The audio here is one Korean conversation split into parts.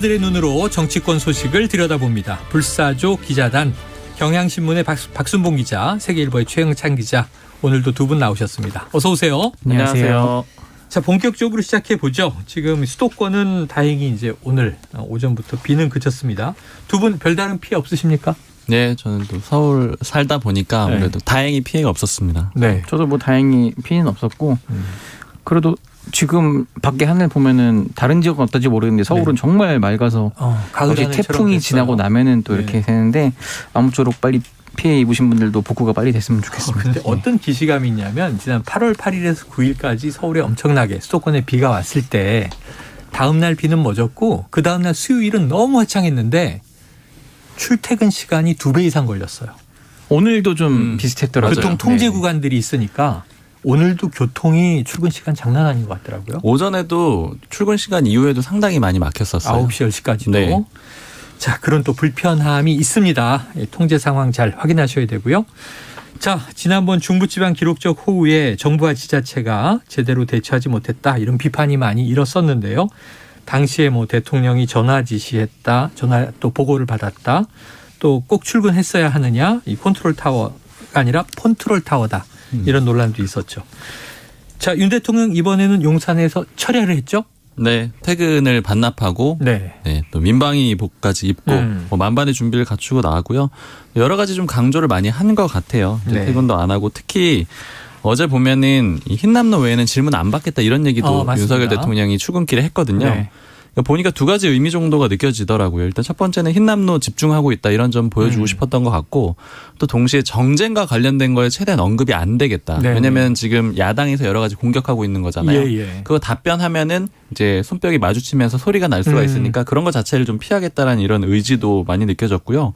들의 눈으로 정치권 소식을 들여다봅니다. 불사조 기자단, 경향신문의 박순봉 기자, 세계일보의 최영찬 기자, 오늘도 두 분 나오셨습니다. 어서 오세요. 안녕하세요. 자, 본격적으로 시작해 보죠. 지금 수도권은 다행히 이제 오늘 오전부터 비는 그쳤습니다. 두 분 별다른 피해 없으십니까? 네, 저는 또 서울 살다 보니까 아무래도 다행히 피해가 없었습니다. 네. 저도 뭐 다행히 피해는 없었고 그래도 지금 밖에 하늘 보면은 다른 지역은 어떨지 모르겠는데 서울은 정말 맑아서 가을 혹시 태풍이 지나고 나면은 또 이렇게 되는데 아무쪼록 빨리 피해 입으신 분들도 복구가 빨리 됐으면 좋겠습니다. 근데 어떤 기시감이 있냐면 지난 8월 8일에서 9일까지 서울에 엄청나게 수도권에 비가 왔을 때 다음 날 비는 멎었고 그 다음 날 수요일은 너무 화창했는데 출퇴근 시간이 2배 이상 걸렸어요. 오늘도 좀 비슷했더라고요. 교통 통제 구간들이 있으니까 오늘도 교통이 출근 시간 장난 아닌 것 같더라고요. 오전에도 출근 시간 이후에도 상당히 많이 막혔었어요. 9시, 10시까지도. 네. 자, 그런 또 불편함이 있습니다. 통제 상황 잘 확인하셔야 되고요. 자, 지난번 중부지방 기록적 호우에 정부와 지자체가 제대로 대처하지 못했다, 이런 비판이 많이 일었었는데요. 당시에 뭐 대통령이 전화 지시했다, 전화 또 보고를 받았다, 또 꼭 출근했어야 하느냐, 이 컨트롤 타워가 아니라 폰트롤 타워다, 이런 논란도 있었죠. 자, 윤 대통령 이번에는 용산에서 철야를 했죠? 네, 퇴근을 반납하고 네. 또 민방위복까지 입고 뭐 만반의 준비를 갖추고 나왔고요. 여러 가지 좀 강조를 많이 한 것 같아요. 네. 퇴근도 안 하고 특히 어제 보면은 이 흰남노 외에는 질문 안 받겠다 이런 얘기도 맞습니다. 윤석열 대통령이 출근길에 했거든요. 네. 보니까 두 가지 의미 정도가 느껴지더라고요. 일단 첫 번째는 흰남노 집중하고 있다, 이런 점 보여주고 싶었던 것 같고, 또 동시에 정쟁과 관련된 거에 최대한 언급이 안 되겠다. 네. 왜냐하면 지금 야당에서 여러 가지 공격하고 있는 거잖아요. 예. 그거 답변하면은 이제 손뼉이 마주치면서 소리가 날 수가 있으니까 그런 거 자체를 좀 피하겠다라는 이런 의지도 많이 느껴졌고요.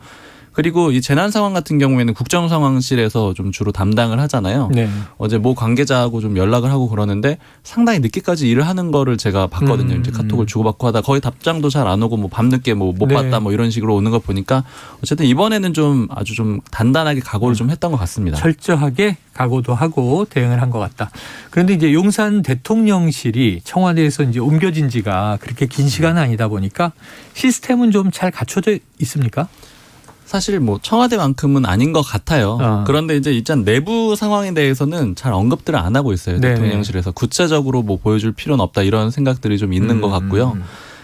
그리고 이 재난 상황 같은 경우에는 국정상황실에서 좀 주로 담당을 하잖아요. 네. 어제 모 관계자하고 좀 연락을 하고 그러는데 상당히 늦게까지 일을 하는 거를 제가 봤거든요. 이제 카톡을 주고받고 하다 거의 답장도 잘 안 오고 뭐 밤늦게 뭐 못 네. 봤다 뭐 이런 식으로 오는 거 보니까 어쨌든 이번에는 좀 아주 좀 단단하게 각오를 좀 했던 것 같습니다. 철저하게 각오도 하고 대응을 한 것 같다. 그런데 이제 용산 대통령실이 청와대에서 이제 옮겨진 지가 그렇게 긴 시간은 아니다 보니까 시스템은 좀 잘 갖춰져 있습니까? 사실 뭐 청와대만큼은 아닌 것 같아요. 그런데 이제 일단 내부 상황에 대해서는 잘 언급들을 안 하고 있어요. 네네. 대통령실에서 구체적으로 뭐 보여줄 필요는 없다, 이런 생각들이 좀 있는 것 같고요.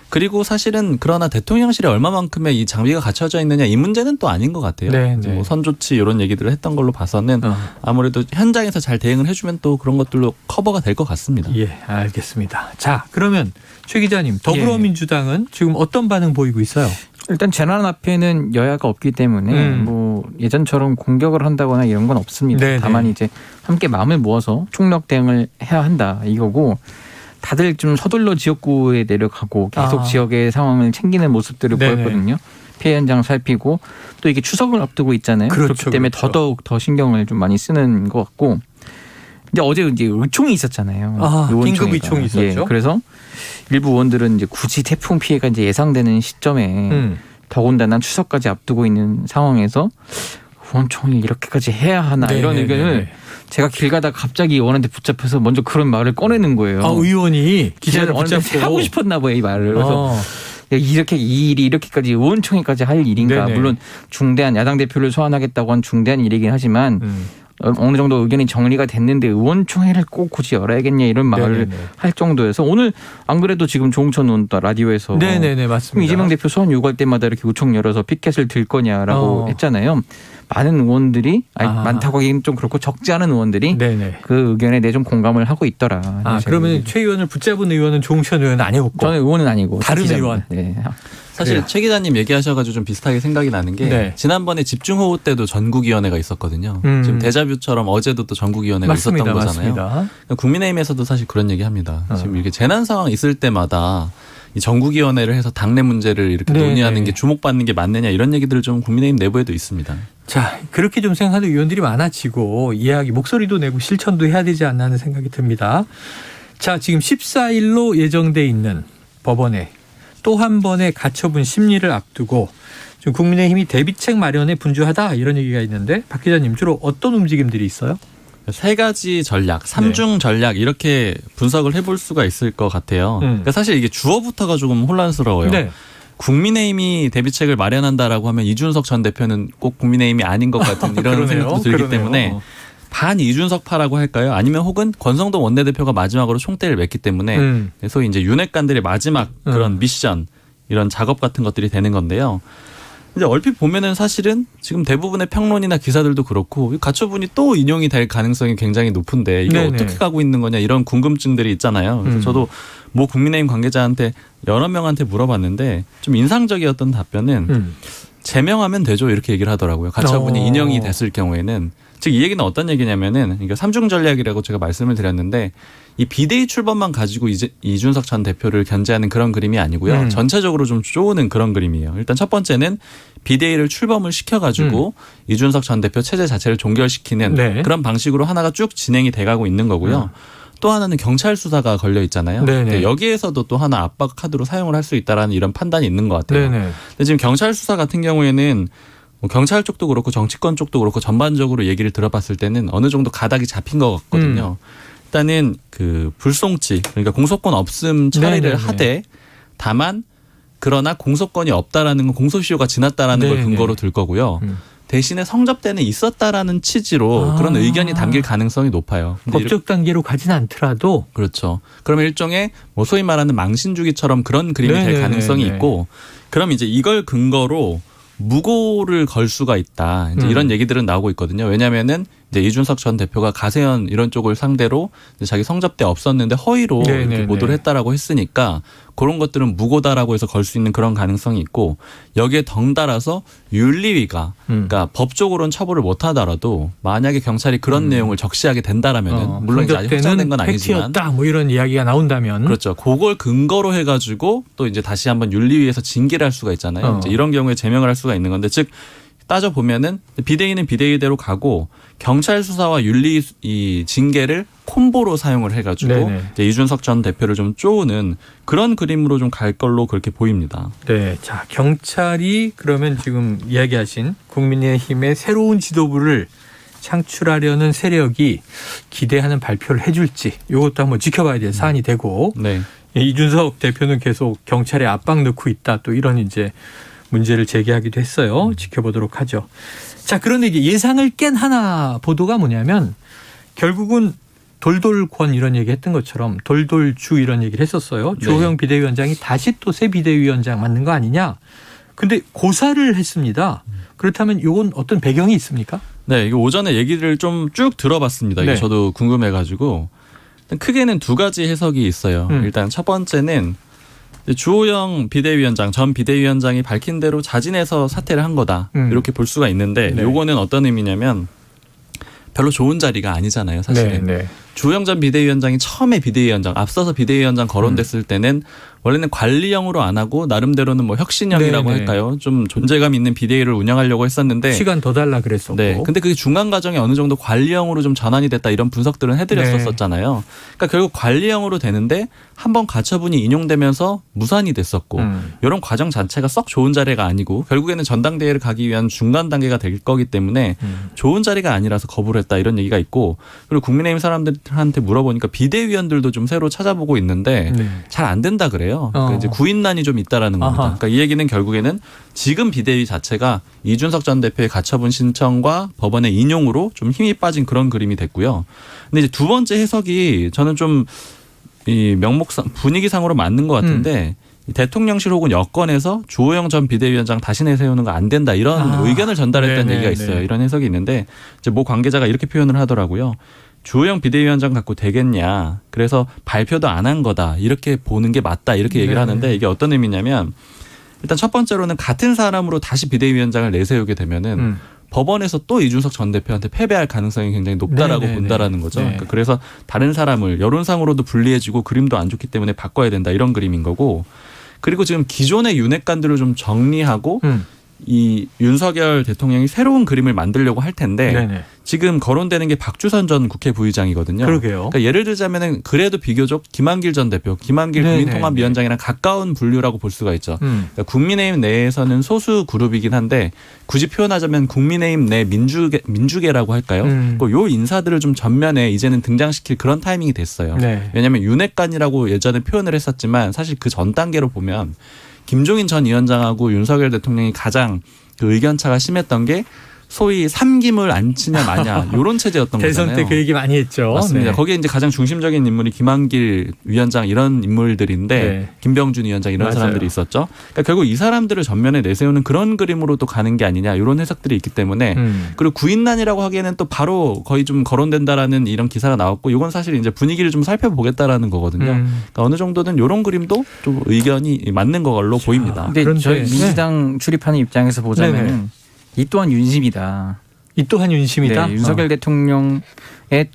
그리고 사실은 그러나 대통령실에 얼마만큼의 이 장비가 갖춰져 있느냐, 이 문제는 또 아닌 것 같아요. 네, 이제 네. 뭐 선조치 이런 얘기들을 했던 걸로 봐서는 아무래도 현장에서 잘 대응을 해주면 또 그런 것들로 커버가 될 것 같습니다. 예, 알겠습니다. 자, 그러면 최 기자님, 더불어민주당은 지금 어떤 반응 보이고 있어요? 일단 재난 앞에는 여야가 없기 때문에 뭐 예전처럼 공격을 한다거나 이런 건 없습니다. 네네. 다만 이제 함께 마음을 모아서 총력 대응을 해야 한다, 이거고, 다들 좀 서둘러 지역구에 내려가고 계속 지역의 상황을 챙기는 모습들을 네네. 보였거든요. 피해 현장 살피고, 또 이게 추석을 앞두고 있잖아요. 그렇죠, 그렇기 때문에 그렇죠. 더더욱 더 신경을 좀 많이 쓰는 것 같고, 이제 어제 이제 의총이 있었잖아요. 의원총회가. 긴급 의총이 있었죠. 예, 그래서 일부 의원들은 이제 굳이 태풍 피해가 이제 예상되는 시점에 더군다나 추석까지 앞두고 있는 상황에서 의원총회 이렇게까지 해야 하나, 이런 의견을 제가 길 가다가 갑자기 의원한테 붙잡혀서 먼저 그런 말을 꺼내는 거예요. 의원이 기자를 붙잡고 하고 싶었나 봐요, 이 말을. 그래서 이렇게 이 일이 이렇게까지 의원총회까지 할 일인가. 네네. 물론 중대한 야당 대표를 소환하겠다고 한 중대한 일이긴 하지만 어느 정도 의견이 정리가 됐는데 의원총회를 꼭 굳이 열어야겠냐, 이런 말을 네네네. 할 정도여서, 오늘 안 그래도 지금 조홍천 의원 또 라디오에서 네네네, 맞습니다. 이재명 대표 소환 요구할 때마다 이렇게 의총 열어서 피켓을 들 거냐라고 했잖아요. 많은 의원들이, 많다고 하기는 좀 그렇고 적지 않은 의원들이 네네. 그 의견에 대해 좀 공감을 하고 있더라. 그러면 최 의원을 붙잡은 의원은 조홍천 의원은 아니었고, 저는 의원은 아니고 다른 기자입니다. 의원. 네. 사실 그래요. 최 기자님 얘기하셔가지고 좀 비슷하게 생각이 나는 게 네. 지난번에 집중호우 때도 전국위원회가 있었거든요. 지금 데자뷰처럼 어제도 또 전국위원회가 맞습니다. 있었던 거잖아요. 맞습니다. 국민의힘에서도 사실 그런 얘기합니다. 지금 이렇게 재난 상황 있을 때마다 이 전국위원회를 해서 당내 문제를 이렇게 네네. 논의하는 게, 주목받는 게 맞느냐, 이런 얘기들을 좀 국민의힘 내부에도 있습니다. 자, 그렇게 좀 생각하는 의원들이 많아지고 이야기, 목소리도 내고 실천도 해야 되지 않나 하는 생각이 듭니다. 자, 지금 14일로 예정돼 있는 법원에 또 한 번의 가처분 심리를 앞두고 지금 국민의힘이 대비책 마련에 분주하다, 이런 얘기가 있는데, 박 기자님, 주로 어떤 움직임들이 있어요? 세 가지 전략, 삼중 전략, 이렇게 분석을 해볼 수가 있을 것 같아요. 그러니까 사실 이게 주어부터가 조금 혼란스러워요. 네. 국민의힘이 대비책을 마련한다라고 하면 이준석 전 대표는 꼭 국민의힘이 아닌 것 같은 이런 그러네요. 생각도 들기 그러네요. 때문에 반 이준석파라고 할까요? 아니면 혹은 권성동 원내대표가 마지막으로 총대를 맺기 때문에 소위 이제 윤핵관들의 마지막 그런 미션 이런 작업 같은 것들이 되는 건데요. 이제 얼핏 보면은 사실은 지금 대부분의 평론이나 기사들도 그렇고 가처분이 또 인용이 될 가능성이 굉장히 높은데 이게 네네. 어떻게 가고 있는 거냐 이런 궁금증들이 있잖아요. 그래서 저도 뭐 국민의힘 관계자한테 여러 명한테 물어봤는데 좀 인상적이었던 답변은 제명하면 되죠 이렇게 얘기를 하더라고요. 가처분이 인용이 됐을 경우에는. 즉 이 얘기는 어떤 얘기냐면은 이게 삼중 전략이라고 제가 말씀을 드렸는데 이 비대위 출범만 가지고 이준석 전 대표를 견제하는 그런 그림이 아니고요. 전체적으로 좀 쪼는 그런 그림이에요. 일단 첫 번째는 비대위를 출범을 시켜가지고 이준석 전 대표 체제 자체를 종결시키는 네. 그런 방식으로 하나가 쭉 진행이 돼가고 있는 거고요. 또 하나는 경찰 수사가 걸려 있잖아요. 네네. 여기에서도 또 하나 압박 카드로 사용을 할 수 있다라는 이런 판단이 있는 것 같아요. 네네. 근데 지금 경찰 수사 같은 경우에는 뭐 경찰 쪽도 그렇고 정치권 쪽도 그렇고 전반적으로 얘기를 들어봤을 때는 어느 정도 가닥이 잡힌 것 같거든요. 일단은 그 불송치 그러니까 공소권 없음 처리를 네네네. 하되 다만 그러나 공소권이 없다라는 건 공소시효가 지났다라는 걸 네네. 근거로 들 거고요. 대신에 성접대는 있었다라는 취지로 그런 의견이 담길 가능성이 높아요. 근데 법적 단계로 가진 않더라도 그렇죠. 그러면 일종의 뭐 소위 말하는 망신주기처럼 그런 그림이 될 네네네네. 가능성이 있고 그럼 이제 이걸 근거로 무고를 걸 수가 있다. 이제 이런 얘기들은 나오고 있거든요. 왜냐하면은 이제 이준석 전 대표가 가세현 이런 쪽을 상대로 이제 자기 성접대 없었는데 허위로 네네네. 이렇게 보도를 했다라고 했으니까 그런 것들은 무고다라고 해서 걸 수 있는 그런 가능성이 있고 여기에 덩달아서 윤리위가 그러니까 법적으로는 처벌을 못 하더라도 만약에 경찰이 그런 내용을 적시하게 된다라면은 물론 이제 아직 확정된 건 아니지만 팩트였다 뭐 이런 이야기가 나온다면 그렇죠. 그걸 근거로 해가지고 또 이제 다시 한번 윤리위에서 징계를 할 수가 있잖아요. 이제 이런 경우에 제명을 할 수가 있는 건데 즉 따져 보면은 비대위는 비대위대로 가고 경찰 수사와 윤리 이 징계를 콤보로 사용을 해가지고 네네. 이제 이준석 전 대표를 좀 쪼는 그런 그림으로 좀 갈 걸로 그렇게 보입니다. 네, 자 경찰이 그러면 지금 이야기하신 국민의힘의 새로운 지도부를 창출하려는 세력이 기대하는 발표를 해줄지 이것도 한번 지켜봐야 될 사안이 되고 네. 이준석 대표는 계속 경찰에 압박 넣고 있다 또 이런 이제 문제를 제기하기도 했어요. 지켜보도록 하죠. 자, 그런데 이제 예상을 깬 하나 보도가 뭐냐면 결국은 돌돌권 이런 얘기 했던 것처럼 돌돌주 이런 얘기를 했었어요. 네. 주호영 비대위원장이 다시 또 새 비대위원장 맞는 거 아니냐. 근데 고사를 했습니다. 그렇다면 이건 어떤 배경이 있습니까? 네, 이거 오전에 얘기를 좀 쭉 들어봤습니다. 이게 네. 저도 궁금해가지고 일단 크게는 두 가지 해석이 있어요. 일단 첫 번째는 주호영 비대위원장 전 비대위원장이 밝힌 대로 자진해서 사퇴를 한 거다 이렇게 볼 수가 있는데 네. 요거는 어떤 의미냐면 별로 좋은 자리가 아니잖아요, 사실은. 네. 주호영 전 비대위원장이 처음에 비대위원장 앞서서 비대위원장 거론됐을 때는 원래는 관리형으로 안 하고 나름대로는 뭐 혁신형이라고 네네. 할까요? 좀 존재감 있는 비대위를 운영하려고 했었는데 시간 더 달라 그랬었고. 네. 근데 그게 중간 과정에 어느 정도 관리형으로 좀 전환이 됐다 이런 분석들은 해드렸었잖아요. 그러니까 결국 관리형으로 되는데 한번 가처분이 인용되면서 무산이 됐었고 이런 과정 자체가 썩 좋은 자리가 아니고 결국에는 전당대회를 가기 위한 중간 단계가 될 거기 때문에 좋은 자리가 아니라서 거부를 했다 이런 얘기가 있고 그리고 국민의힘 사람들한테 물어보니까 비대위원들도 좀 새로 찾아보고 있는데 네. 잘 안 된다 그래요. 그러니까 이제 구인난이 좀 있다라는 겁니다. 아하. 그러니까 이 얘기는 결국에는 지금 비대위 자체가 이준석 전 대표의 가처분 신청과 법원의 인용으로 좀 힘이 빠진 그런 그림이 됐고요. 근데 이제 두 번째 해석이 저는 좀 이 명목상 분위기상으로 맞는 것 같은데 이 대통령실 혹은 여권에서 주호영 전 비대위원장 다시 내세우는 거 안 된다 이런 의견을 전달했다는 네네, 얘기가 있어요. 네. 이런 해석이 있는데 이제 모 관계자가 이렇게 표현을 하더라고요. 주호영 비대위원장 갖고 되겠냐. 그래서 발표도 안 한 거다. 이렇게 보는 게 맞다. 이렇게 얘기를 네. 하는데 이게 어떤 의미냐면 일단 첫 번째로는 같은 사람으로 다시 비대위원장을 내세우게 되면은 법원에서 또 이준석 전 대표한테 패배할 가능성이 굉장히 높다라고 네네네. 본다라는 거죠. 네. 그러니까 그래서 다른 사람을 여론상으로도 불리해지고 그림도 안 좋기 때문에 바꿔야 된다. 이런 그림인 거고 그리고 지금 기존의 윤핵관들을 좀 정리하고 이 윤석열 대통령이 새로운 그림을 만들려고 할 텐데 네네. 지금 거론되는 게 박주선 전 국회 부의장이거든요. 그러게요. 그러니까 예를 들자면은 그래도 비교적 김한길 전 대표, 김한길 네네. 국민통합위원장이랑 가까운 분류라고 볼 수가 있죠. 그러니까 국민의힘 내에서는 소수 그룹이긴 한데 굳이 표현하자면 국민의힘 내 민주계라고 할까요? 요 인사들을 좀 전면에 이제는 등장시킬 그런 타이밍이 됐어요. 네. 왜냐하면 윤핵관이라고 예전에 표현을 했었지만 사실 그 전 단계로 보면 김종인 전 위원장하고 윤석열 대통령이 가장 그 의견차가 심했던 게 소위 삼김을 안 치냐 마냐 이런 체제였던 대선 거잖아요. 때 그 얘기 많이 했죠. 맞습니다. 네. 거기에 이제 가장 중심적인 인물이 김한길 위원장 이런 인물들인데 네. 김병준 위원장 이런 맞아요. 사람들이 있었죠. 그러니까 결국 이 사람들을 전면에 내세우는 그런 그림으로 또 가는 게 아니냐 이런 해석들이 있기 때문에 그리고 구인난이라고 하기에는 또 바로 거의 좀 거론된다라는 이런 기사가 나왔고 이건 사실 이제 분위기를 좀 살펴보겠다라는 거거든요. 그러니까 어느 정도는 이런 그림도 좀 의견이 맞는 걸로 보입니다. 근데 그런데 저희 민주당 출입하는 입장에서 보자면 네네. 이 또한 윤심이다. 이 또한 윤심이다. 네, 윤석열 대통령의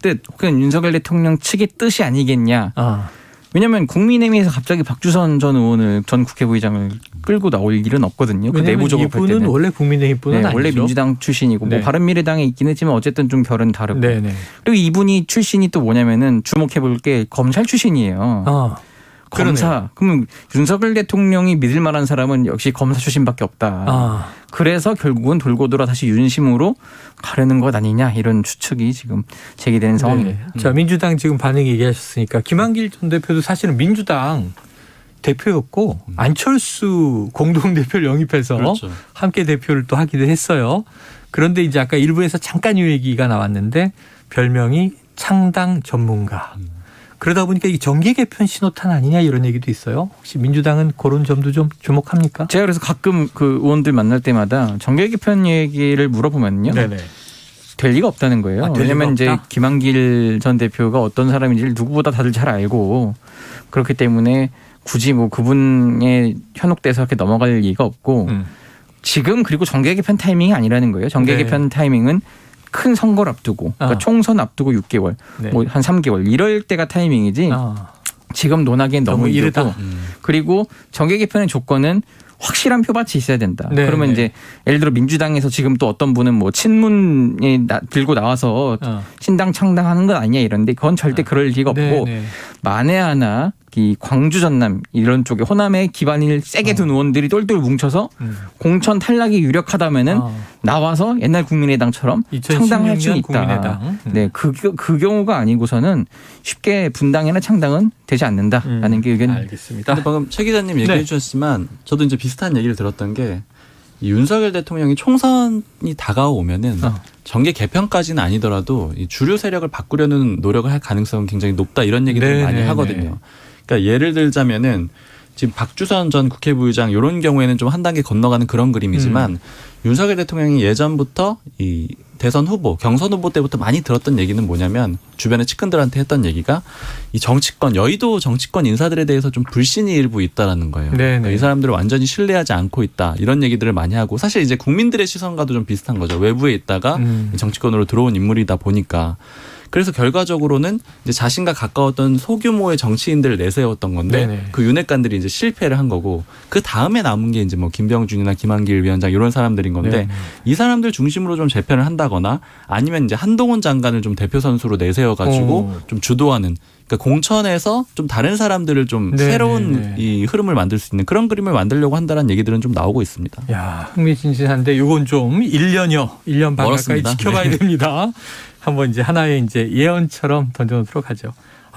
뜻 혹은 윤석열 대통령 측의 뜻이 아니겠냐. 왜냐하면 국민의힘에서 갑자기 박주선 전 의원을 전 국회부의장을 끌고 나올 일은 없거든요. 그 내부 작업할 이분은 때는. 원래 국민의힘 분은 네, 아니죠. 원래 민주당 출신이고 네. 뭐 바른미래당에 있긴 했지만 어쨌든 좀 결은 다르고. 네네. 그리고 이분이 출신이 또 뭐냐면은 주목해볼 게 검찰 출신이에요. 검사. 그러면 윤석열 대통령이 믿을 만한 사람은 역시 검사 출신밖에 없다. 그래서 결국은 돌고 돌아 다시 윤심으로 가려는 것 아니냐 이런 추측이 지금 제기되는 상황입니다. 자, 민주당 지금 반응 얘기하셨으니까 김한길 전 대표도 사실은 민주당 대표였고 안철수 공동대표를 영입해서 그렇죠. 함께 대표를 또 하기도 했어요. 그런데 이제 아까 일부에서 잠깐 이 얘기가 나왔는데 별명이 창당 전문가. 그러다 보니까 이 정계 개편 신호탄 아니냐 이런 얘기도 있어요. 혹시 민주당은 그런 점도 좀 주목합니까? 제가 그래서 가끔 그 의원들 만날 때마다 정계 개편 얘기를 물어보면요. 네네. 될 리가 없다는 거예요. 될 왜냐하면 리가 이제 없다? 김한길 전 대표가 어떤 사람인지를 누구보다 다들 잘 알고 그렇기 때문에 굳이 뭐 그분의 현혹돼서 이렇게 넘어갈 리가 없고 지금 그리고 정계 개편 타이밍이 아니라는 거예요. 정계 네. 개편 타이밍은 큰 선거를 앞두고 그러니까 총선 앞두고 6개월 네. 뭐 한 3개월 이럴 때가 타이밍이지 지금 논하기엔 너무 이르다. 이르다. 그리고 정계 개편의 조건은 확실한 표밭이 있어야 된다. 네, 그러면 네. 이제 예를 들어 민주당에서 지금 또 어떤 분은 뭐 친문에 들고 나와서 신당 창당하는 건 아니냐 이런데 그건 절대 그럴 리가 없고 네네. 만에 하나 이 광주 전남 이런 쪽에 호남에 기반을 세게 둔 의원들이 똘똘 뭉쳐서 공천 탈락이 유력하다면은 나와서 옛날 국민의당처럼 창당할 수 2016년 있다. 국민의당. 네, 그 경우가 아니고서는 쉽게 분당이나 창당은 되지 않는다라는 게 의견입니다. 알겠습니다. 근데 방금 최 기자님 얘기해 네. 주셨지만 저도 이제 비슷한 얘기를 들었던 게 이 윤석열 대통령이 총선이 다가오면은 정계 개편까지는 아니더라도 이 주류 세력을 바꾸려는 노력을 할 가능성은 굉장히 높다 이런 얘기들을 많이 하거든요. 그러니까 예를 들자면은 지금 박주선 전 국회부의장 이런 경우에는 좀 한 단계 건너가는 그런 그림이지만 윤석열 대통령이 예전부터 이 대선 후보, 경선 후보 때부터 많이 들었던 얘기는 뭐냐면 주변의 측근들한테 했던 얘기가 이 정치권, 여의도 정치권 인사들에 대해서 좀 불신이 일부 있다라는 거예요. 그러니까 이 사람들을 완전히 신뢰하지 않고 있다 이런 얘기들을 많이 하고 사실 이제 국민들의 시선과도 좀 비슷한 거죠. 외부에 있다가 정치권으로 들어온 인물이다 보니까. 그래서 결과적으로는 이제 자신과 가까웠던 소규모의 정치인들을 내세웠던 건데 네네. 그 윤핵관들이 이제 실패를 한 거고 그 다음에 남은 게 이제 뭐 김병준이나 김한길 위원장 이런 사람들인 건데 네네. 이 사람들 중심으로 좀 재편을 한다거나 아니면 이제 한동훈 장관을 좀 대표 선수로 내세워가지고 좀 주도하는 그러니까 공천에서 좀 다른 사람들을 좀 네네네. 새로운 이 흐름을 만들 수 있는 그런 그림을 만들려고 한다는 얘기들은 좀 나오고 있습니다. 야, 흥미진진한데 이건 좀 1년 반 가까이 멀었습니다. 지켜봐야 네. 됩니다. 한번 이제 하나의 이제 예언처럼 던져놓도록 하죠.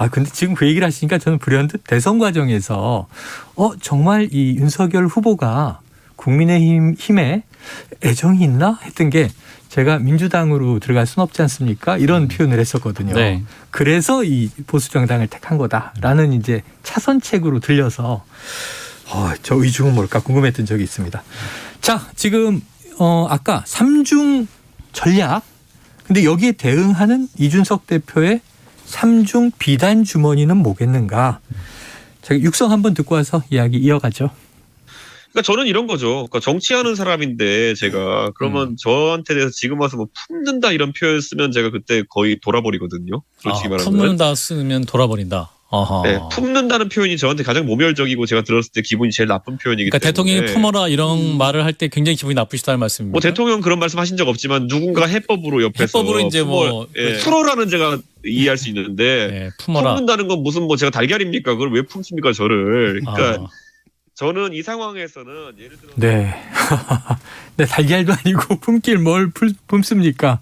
근데 지금 그 얘기를 하시니까 저는 불현듯 대선 과정에서 정말 이 윤석열 후보가 국민의힘에 애정이 있나 했던 게 제가 민주당으로 들어갈 순 없지 않습니까? 이런 표현을 했었거든요. 네. 그래서 이 보수 정당을 택한 거다라는 이제 차선책으로 들려서 저 의중은 뭘까 궁금했던 적이 있습니다. 자, 지금 아까 3중 전략. 근데 여기에 대응하는 이준석 대표의 3중 비단 주머니는 뭐겠는가? 제가 육성 한번 듣고 와서 이야기 이어가죠. 그러니까 저는 이런 거죠. 그러니까 정치하는 사람인데 제가 그러면 저한테 대해서 지금 와서 뭐 품는다 이런 표현 쓰면 제가 그때 거의 돌아버리거든요. 솔직히 말하면. 품는다 쓰면 돌아버린다. 아하. 네, 품는다는 표현이 저한테 가장 모멸적이고 제가 들었을 때 기분이 제일 나쁜 표현이기 그러니까 때문에. 대통령이 품어라 이런 말을 할 때 굉장히 기분이 나쁘시다는 말씀입니다. 뭐 대통령 그런 말씀 하신 적 없지만 누군가 해법으로 옆에서 해법으로 이제 뭐 풀어라는 제가 이해할 수 있는데 네, 품어라. 품는다는 건 무슨 뭐 제가 달걀입니까? 그걸 왜 품습니까 저를? 그러니까 아. 저는 이 상황에서는 예를 들어 네. 네, 달걀도 아니고 품길 뭘 품습니까?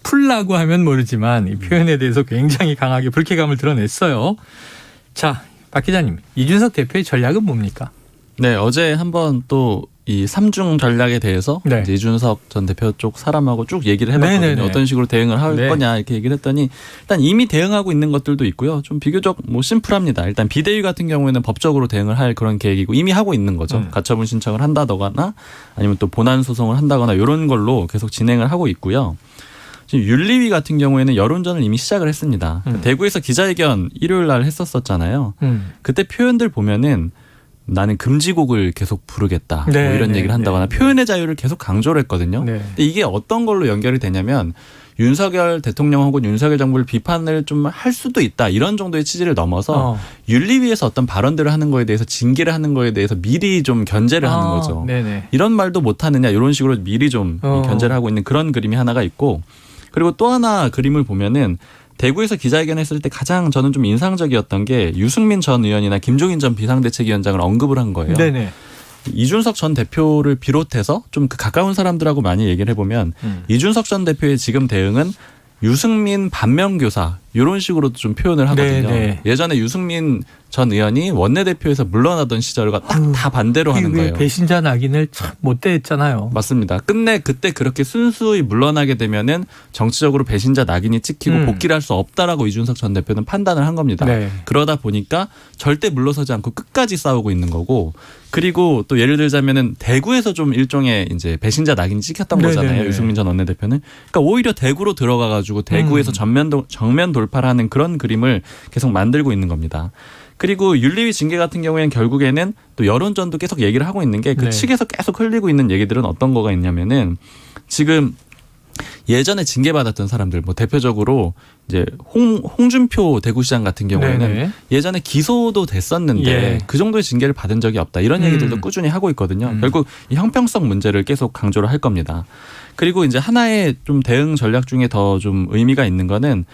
풀라고 하면 모르지만 이 표현에 대해서 굉장히 강하게 불쾌감을 드러냈어요. 자, 박 기자님, 이준석 대표의 전략은 뭡니까? 네, 어제 한번 또 이 3중 전략에 대해서 네. 이제 이준석 전 대표 쪽 사람하고 쭉 얘기를 해봤거든요. 네네네. 어떤 식으로 대응을 할 네. 거냐 이렇게 얘기를 했더니 일단 이미 대응하고 있는 것들도 있고요. 좀 비교적 뭐 심플합니다. 일단 비대위 같은 경우에는 법적으로 대응을 할 그런 계획이고 이미 하고 있는 거죠. 가처분 신청을 한다거나 아니면 또 본안 소송을 한다거나 이런 걸로 계속 진행을 하고 있고요. 지금 윤리위 같은 경우에는 여론전을 이미 시작을 했습니다. 대구에서 기자회견 일요일 날 했었잖아요. 그때 표현들 보면은 나는 금지곡을 계속 부르겠다. 네, 뭐 이런 네, 얘기를 한다거나 네. 표현의 자유를 계속 강조를 했거든요. 네. 근데 이게 어떤 걸로 연결이 되냐면 윤석열 대통령 혹은 윤석열 정부를 비판을 좀 할 수도 있다. 이런 정도의 취지를 넘어서 윤리위에서 어떤 발언들을 하는 거에 대해서 징계를 하는 거에 대해서 미리 좀 견제를 하는 거죠. 네네. 이런 말도 못 하느냐 이런 식으로 미리 좀 견제를 하고 있는 그런 그림이 하나가 있고 그리고 또 하나 그림을 보면은 대구에서 기자회견 했을 때 가장 저는 좀 인상적이었던 게 유승민 전 의원이나 김종인 전 비상대책위원장을 언급을 한 거예요. 네네. 이준석 전 대표를 비롯해서 좀 그 가까운 사람들하고 많이 얘기를 해보면 이준석 전 대표의 지금 대응은 유승민 반면교사 이런 식으로도 좀 표현을 하거든요. 네네. 예전에 유승민 전 의원이 원내대표에서 물러나던 시절과 딱 다 반대로 하는 거예요. 배신자 낙인을 참 못대했잖아요. 맞습니다. 끝내 그때 그렇게 순수히 물러나게 되면은 정치적으로 배신자 낙인이 찍히고 복귀를 할 수 없다라고 이준석 전 대표는 판단을 한 겁니다. 네. 그러다 보니까 절대 물러서지 않고 끝까지 싸우고 있는 거고 그리고 또 예를 들자면은 대구에서 좀 일종의 이제 배신자 낙인이 찍혔던 네네네. 거잖아요. 유승민 전 원내대표는. 그러니까 오히려 대구로 들어가 가지고 대구에서 정면 돌파하는 그런 그림을 계속 만들고 있는 겁니다. 그리고 윤리위 징계 같은 경우에는 결국에는 또 여론전도 계속 얘기를 하고 있는 게 그 네. 측에서 계속 흘리고 있는 얘기들은 어떤 거가 있냐면은 지금 예전에 징계받았던 사람들 뭐 대표적으로 이제 홍준표 대구시장 같은 경우에는 네네. 예전에 기소도 됐었는데 예. 그 정도의 징계를 받은 적이 없다. 이런 얘기들도 꾸준히 하고 있거든요. 결국 이 형평성 문제를 계속 강조를 할 겁니다. 그리고 이제 하나의 좀 대응 전략 중에 더 좀 의미가 있는 거는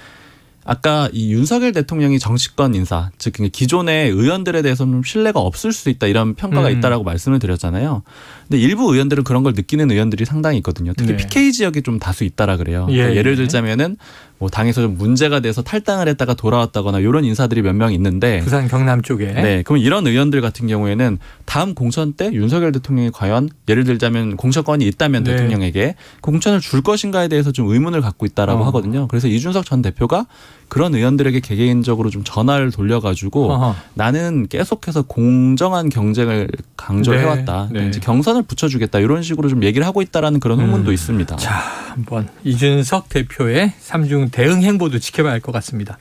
아까 이 윤석열 대통령이 정치권 인사, 즉 기존의 의원들에 대해서는 좀 신뢰가 없을 수 있다 이런 평가가 있다라고 말씀을 드렸잖아요. 근데 일부 의원들은 그런 걸 느끼는 의원들이 상당히 있거든요. 특히 네. PK 지역이 좀 다수 있다라 그래요. 그러니까 예. 예를 들자면은 뭐 당에서 좀 문제가 돼서 탈당을 했다가 돌아왔다거나 이런 인사들이 몇 명 있는데 부산 경남 쪽에. 네, 그럼 이런 의원들 같은 경우에는 다음 공천 때 윤석열 대통령이 과연 예를 들자면 공천권이 있다면 네. 대통령에게 공천을 줄 것인가에 대해서 좀 의문을 갖고 있다라고 하거든요. 그래서 이준석 전 대표가 그런 의원들에게 개개인적으로 좀 전화를 돌려가지고 어허. 나는 계속해서 공정한 경쟁을 강조해왔다. 네, 네. 이제 경선을 붙여주겠다 이런 식으로 좀 얘기를 하고 있다라는 그런 후문도 있습니다. 자, 한번 이준석 대표의 3중 대응 행보도 지켜봐야 할 것 같습니다.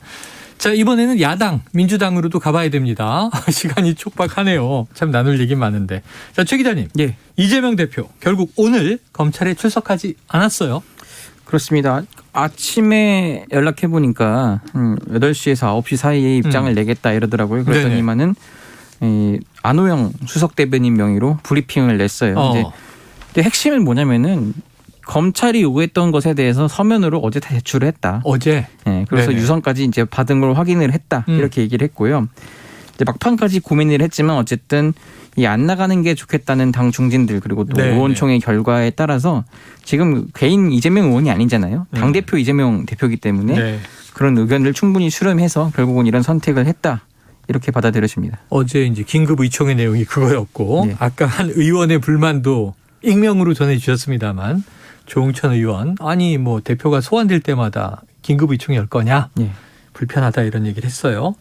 자, 이번에는 야당, 민주당으로도 가봐야 됩니다. 시간이 촉박하네요. 참 나눌 얘기 많은데. 자, 최 기자님. 예. 이재명 대표 결국 오늘 검찰에 출석하지 않았어요. 그렇습니다. 아침에 연락해 보니까 8시에서 9시 사이에 입장을 내겠다 이러더라고요. 그랬더니만은 안호영 수석 대변인 명의로 브리핑을 냈어요. 근데 핵심은 뭐냐면은 검찰이 요구했던 것에 대해서 서면으로 어제 다 제출을 했다. 어제. 네, 그래서 네네. 유선까지 이제 받은 걸 확인을 했다. 이렇게 얘기를 했고요. 이제 막판까지 고민을 했지만 어쨌든 이 안 나가는 게 좋겠다는 당 중진들 그리고 또 네네. 의원총회 결과에 따라서 지금 개인 이재명 의원이 아니잖아요. 당 대표 이재명 대표이기 때문에 네. 그런 의견을 충분히 수렴해서 결국은 이런 선택을 했다. 이렇게 받아들여집니다. 어제 이제 긴급 의총의 내용이 그거였고 네. 아까 한 의원의 불만도 익명으로 전해주셨습니다만 조홍천 의원 아니 뭐 대표가 소환될 때마다 긴급 의총이 열 거냐 예. 불편하다 이런 얘기를 했어요.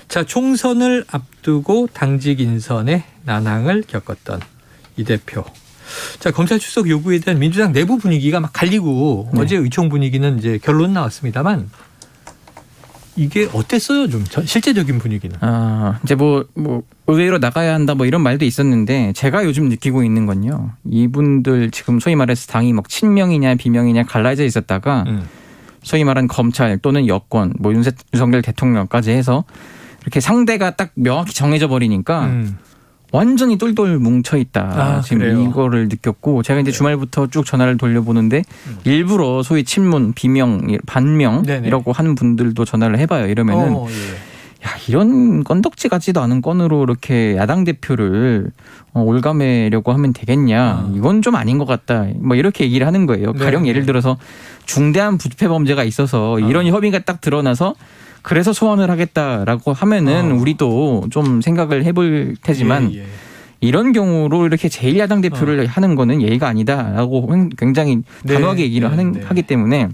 자, 총선을 앞두고 당직 인선에 난항을 겪었던 이 대표. 자, 검찰 출석 요구에 대한 민주당 내부 분위기가 막 갈리고 네. 어제 의총 분위기는 이제 결론 나왔습니다만 이게 어땠어요? 좀 실제적인 분위기는. 이제 뭐 의회로 나가야 한다 뭐 이런 말도 있었는데 제가 요즘 느끼고 있는 건요. 이분들 지금 소위 말해서 당이 막 친명이냐 비명이냐 갈라져 있었다가 소위 말한 검찰 또는 여권 뭐 윤석열 대통령까지 해서 이렇게 상대가 딱 명확히 정해져 버리니까 완전히 똘똘 뭉쳐 있다. 지금 그래요? 이거를 느꼈고 제가 이제 주말부터 쭉 전화를 돌려보는데 일부러 소위 친문, 비명, 반명 네네. 이라고 하는 분들도 전화를 해봐요. 이러면은 예. 야, 이런 건덕지 같지도 않은 건으로 이렇게 야당 대표를 올가매려고 하면 되겠냐. 이건 좀 아닌 것 같다. 뭐 이렇게 얘기를 하는 거예요. 가령 예를 들어서 중대한 부패 범죄가 있어서 이런 협의가 딱 드러나서 그래서 소환을 하겠다라고 하면은 우리도 좀 생각을 해볼 테지만 예. 이런 경우로 이렇게 제1야당 대표를 하는 거는 예의가 아니다라고 굉장히 네, 단호하게 얘기를 하기 때문에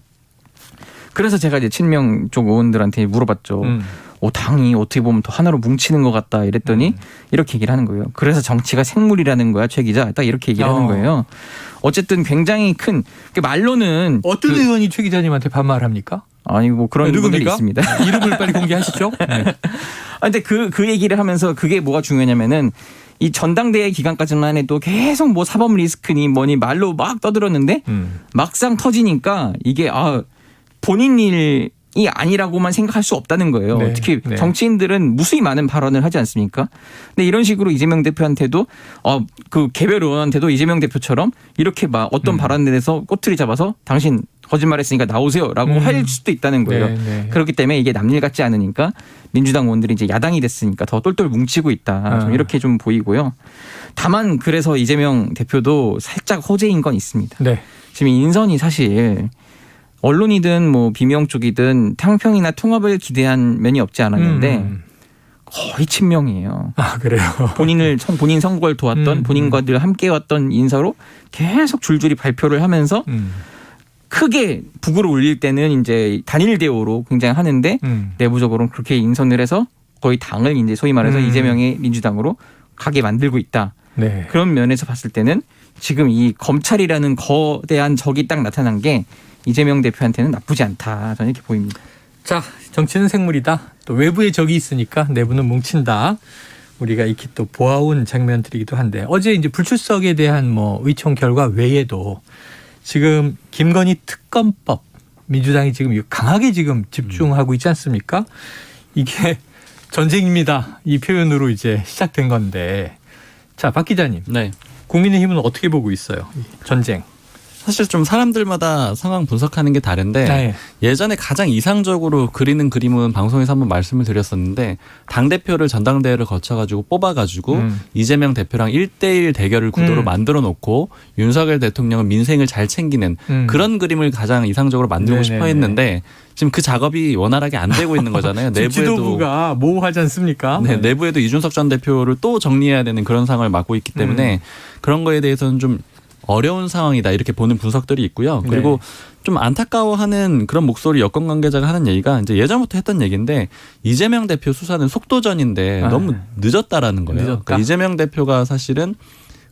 그래서 제가 이제 친명 쪽 의원들한테 물어봤죠. 당이 어떻게 보면 더 하나로 뭉치는 것 같다 이랬더니 이렇게 얘기를 하는 거예요. 그래서 정치가 생물이라는 거야, 최 기자. 딱 이렇게 얘기를 하는 거예요. 어쨌든 굉장히 큰 말로는 어떤 의원이 최 기자님한테 반말합니까? 아니 뭐 그런 분들이 누굽니까? 있습니다. 이름을 빨리 공개하시죠. 네. 근데 그 얘기를 하면서 그게 뭐가 중요하냐면은 이 전당대회 기간까지만 해도 계속 뭐 사법 리스크니 뭐니 말로 막 떠들었는데 막상 터지니까 이게 본인 일이 아니라고만 생각할 수 없다는 거예요. 네, 특히 네. 정치인들은 무수히 많은 발언을 하지 않습니까? 근데 이런 식으로 이재명 대표한테도 그 개별 의원한테도 이재명 대표처럼 이렇게 막 어떤 발언에 대해서 꼬투리 잡아서 당신 거짓말했으니까 나오세요라고 할 수도 있다는 거예요. 네, 네. 그렇기 때문에 이게 남일 같지 않으니까 민주당 의원들이 이제 야당이 됐으니까 더 똘똘 뭉치고 있다. 좀 이렇게 좀 보이고요. 다만 그래서 이재명 대표도 살짝 호재인 건 있습니다. 네. 지금 인선이 사실 언론이든 뭐 비명 쪽이든 탕평이나 통합을 기대한 면이 없지 않았는데 거의 친명이에요. 아 그래요. 본인 선거를 도왔던 본인과 늘 함께 왔던 인사로 계속 줄줄이 발표를 하면서 크게 북으로 울릴 때는 이제 단일 대우로 굉장히 하는데 내부적으로는 그렇게 인선을 해서 거의 당을 이제 소위 말해서 이재명의 민주당으로 가게 만들고 있다. 네. 그런 면에서 봤을 때는 지금 이 검찰이라는 거대한 적이 딱 나타난 게 이재명 대표한테는 나쁘지 않다. 저는 이렇게 보입니다. 자, 정치는 생물이다. 또 외부에 적이 있으니까 내부는 뭉친다. 우리가 익히 또 보아온 장면들이기도 한데 어제 이제 불출석에 대한 뭐 의총 결과 외에도 지금 김건희 특검법 민주당이 지금 강하게 지금 집중하고 있지 않습니까? 이게 전쟁입니다. 이 표현으로 이제 시작된 건데 자, 박 기자님. 네. 국민의힘은 어떻게 보고 있어요? 이 전쟁. 사실 좀 사람들마다 상황 분석하는 게 다른데 네. 예전에 가장 이상적으로 그리는 그림은 방송에서 한번 말씀을 드렸었는데 당대표를 전당대회를 거쳐가지고 뽑아가지고 이재명 대표랑 1대1 대결을 구도로 만들어 놓고 윤석열 대통령은 민생을 잘 챙기는 그런 그림을 가장 이상적으로 만들고 싶어 했는데 지금 그 작업이 원활하게 안 되고 있는 거잖아요. 내부에도 지도부가 모호하지 않습니까? 네, 내부에도 이준석 전 대표를 또 정리해야 되는 그런 상황을 맡고 있기 때문에 그런 거에 대해서는 좀 어려운 상황이다 이렇게 보는 분석들이 있고요. 그리고 좀 안타까워하는 그런 목소리 여권 관계자가 하는 얘기가 이제 예전부터 했던 얘기인데 이재명 대표 수사는 속도전인데 너무 늦었다라는 거예요. 그러니까 이재명 대표가 사실은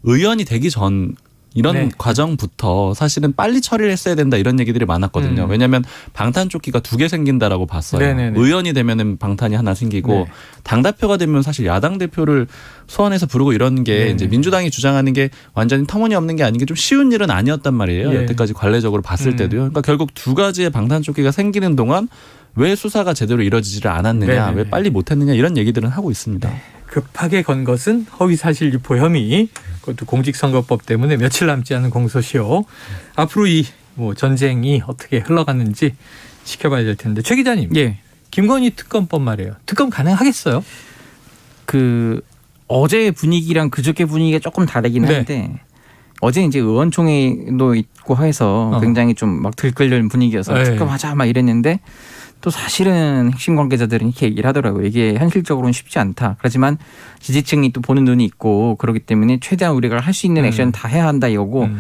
의원이 되기 전 이런 과정부터 사실은 빨리 처리를 했어야 된다 이런 얘기들이 많았거든요. 왜냐하면 방탄조끼가 2개 생긴다라고 봤어요. 의원이 되면은 방탄이 하나 생기고 당대표가 되면 사실 야당 대표를 소환해서 부르고 이런 게 이제 민주당이 주장하는 게 완전히 터무니없는 게 아닌 게 좀 쉬운 일은 아니었단 말이에요. 여태까지 관례적으로 봤을 때도요. 그러니까 결국 2가지의 방탄조끼가 생기는 동안 왜 수사가 제대로 이루어지지를 않았느냐, 왜 빨리 못했느냐 이런 얘기들은 하고 있습니다. 급하게 건 것은 허위사실 유포 혐의, 그것도 공직선거법 때문에 며칠 남지 않은 공소시효. 앞으로 이 뭐 전쟁이 어떻게 흘러갔는지 지켜봐야 될 텐데 최 기자님, 김건희 특검법 말이에요. 특검 가능하겠어요? 그 어제 분위기랑 그저께 분위기가 조금 다르긴 한데 어제 이제 의원총회도 있고 해서 굉장히 좀 막 들끓는 분위기여서 특검하자 막 이랬는데. 또 사실은 핵심 관계자들은 이렇게 얘기를 하더라고요. 이게 현실적으로는 쉽지 않다. 그렇지만 지지층이 또 보는 눈이 있고 그렇기 때문에 최대한 우리가 할 수 있는 액션 다 해야 한다 이거고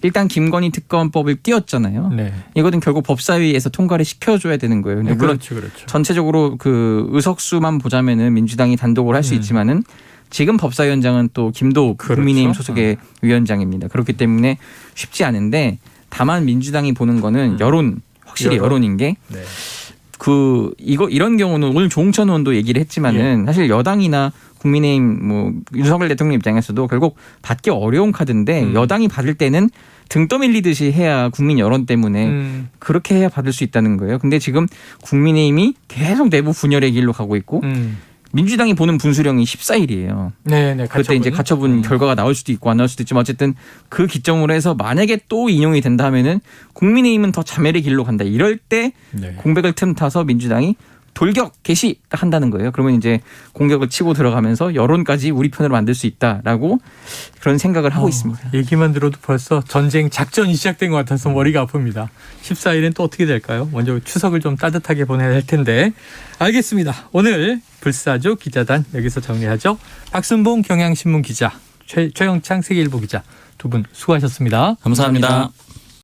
일단 김건희 특검법을 띄웠잖아요. 이거는 결국 법사위에서 통과를 시켜줘야 되는 거예요. 근데 물론 전체적으로 그 의석수만 보자면은 민주당이 단독으로 할 수 있지만은 지금 법사위원장은 또 김도우 국민의힘 소속의 위원장입니다. 그렇기 때문에 쉽지 않은데 다만 민주당이 보는 거는 확실히 여론인 게 이런 경우는 오늘 조홍천 의원도 얘기를 했지만은 사실 여당이나 국민의힘 뭐 윤석열 대통령 입장에서도 결국 받기 어려운 카드인데 여당이 받을 때는 등 떠밀리듯이 해야 국민 여론 때문에 그렇게 해야 받을 수 있다는 거예요. 근데 지금 국민의힘이 계속 내부 분열의 길로 가고 있고 민주당이 보는 분수령이 14일이에요. 그때 이제 가처분 결과가 나올 수도 있고 안 나올 수도 있지만 어쨌든 그 기점으로 해서 만약에 또 인용이 된다 하면은 국민의힘은 더 자멸의 길로 간다. 이럴 때 공백을 틈타서 민주당이 돌격 개시한다는 거예요. 그러면 이제 공격을 치고 들어가면서 여론까지 우리 편으로 만들 수 있다라고 그런 생각을 하고 있습니다. 얘기만 들어도 벌써 전쟁 작전이 시작된 것 같아서 머리가 아픕니다. 14일엔 또 어떻게 될까요? 먼저 추석을 좀 따뜻하게 보내야 할 텐데. 알겠습니다. 오늘 불사조 기자단 여기서 정리하죠. 박순봉 경향신문 기자, 최영창 세계일보 기자 두 분 수고하셨습니다. 감사합니다.